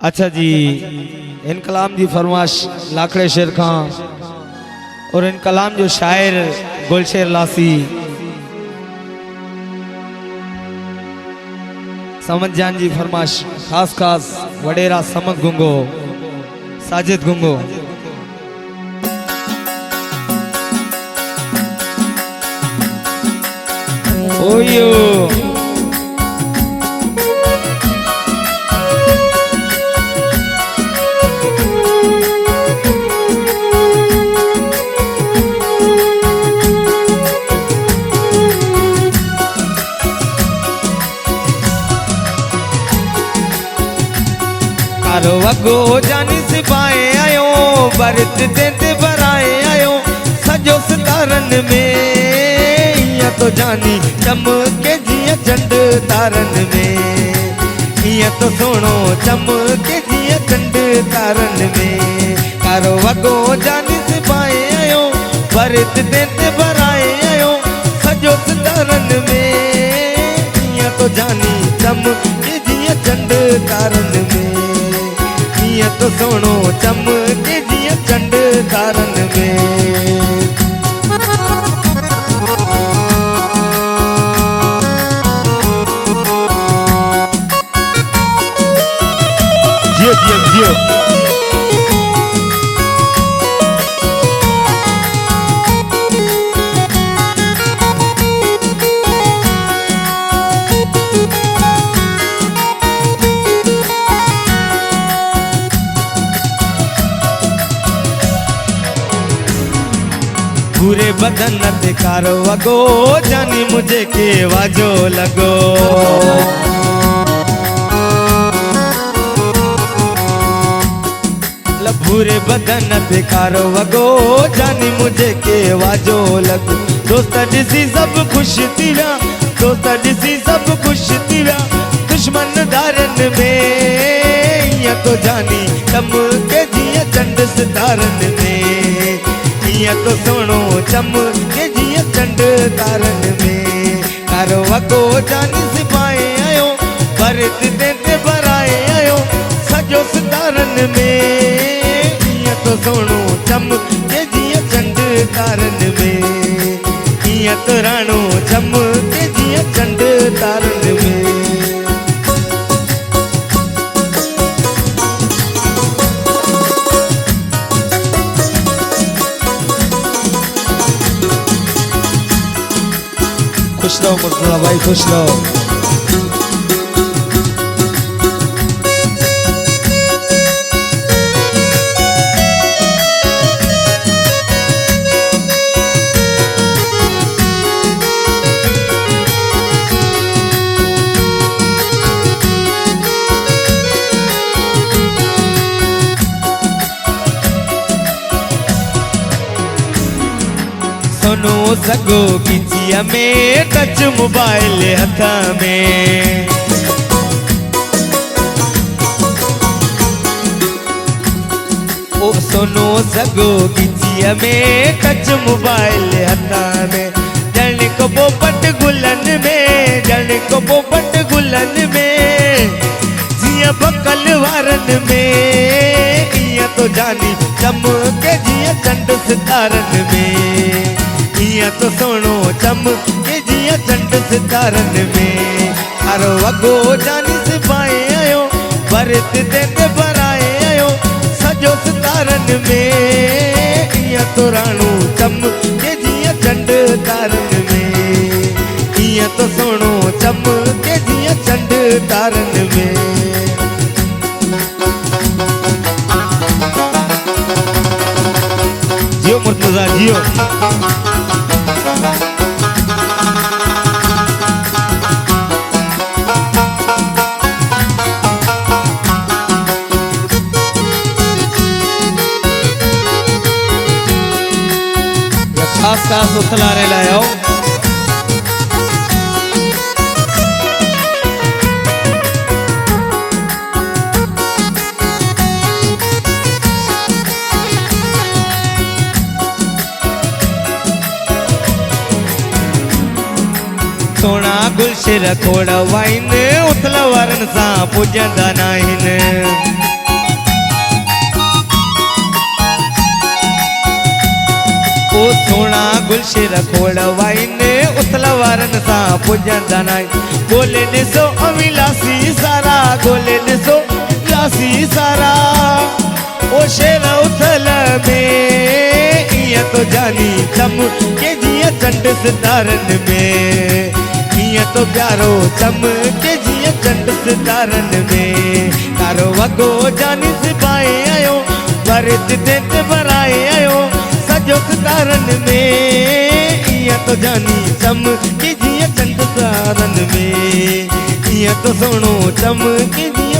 अच्छा जी, इन कलाम की फरमाश लाखड़े शेर खां और इन कलाम जो शायर गुलशेर लासी समझ जान जी फरमाश खास खास वडेरा समक गुंगो साजिद गुंगो। ओयो वगो जानी सिपाए आयो बरत देते बराए आयो सजो सितारन में या तो जानी चमके जिया चंड तारन में या तो सोनो चमके जिया चंड तारन में। कारो वगो जानी सिपाए आयो बरत देते बराए आयो सजो सितारन में या तो जानी चमके जिया चंड तारन में तो सोनो चमके जिया चंड तारन में। जियो जियो जियो पूरे बदन ते कारो वगो जानी मुझे के वाजो लगो। पूरे बदन ते कारो वगो जानी मुझे के वाजो लगो। दोस्त जिसी सब खुश थिया दोस्त जिसी सब खुश थिया दुश्मन दारन में या तो जानी चमके जिया चंड सितारन में या तो सोनो चमके जिया चंड तारन में। कारो वगो जानी सिपाए आयो बरत देते बराए आयो सजो सितारन में या तो सोनो चमके जिया चंड तारन में या तो राणो चमके जिया चंड तारन में। खुश रहो मुर्तजा भाई खुश रहो। सोनो सगो किचिया में टच मोबाइल हथा में ओ सोनो सगो किचिया में टच मोबाइल हथा में। जन को पोपट गुलन में जन को पोपट गुलन में जिया बकल वारन में या तो जानी चमके जिया चंड सितारन में या तो सोनो चमके जिया चंड सितारन में। कारो वगो जानी सिपाए आयो बरत देते बराए आयो सजो सितारन में या तो राणो चमके जिया चंड तारन में या तो सोनो चमके जिया चंड तारन में। जियो मुर्तजा जियो। खास खास उतलारे लायो सोना गुलशेर खोड़ वाइन उतला वरन सा पुजंदा नाहिन। शेर खोड़ वाइन उथल वारन सां पुॼंदा नाई ॻोल्हे ॾिसो अविलासी सारा ॻोल्हे ॾिसो लासी सारा ओ शेर उथल में इएं तो जानी चमके जीअं चंड सितारनि में इएं तो प्यारो चमके जीअं चंड सितारनि में कारो वॻो जानी सिपाए आयो वरद ते भराए आयो सॼो सितारनि में इएं तो जानी चमके जीअं चंड सितारनि में इएं तो सोणो चमके जीअं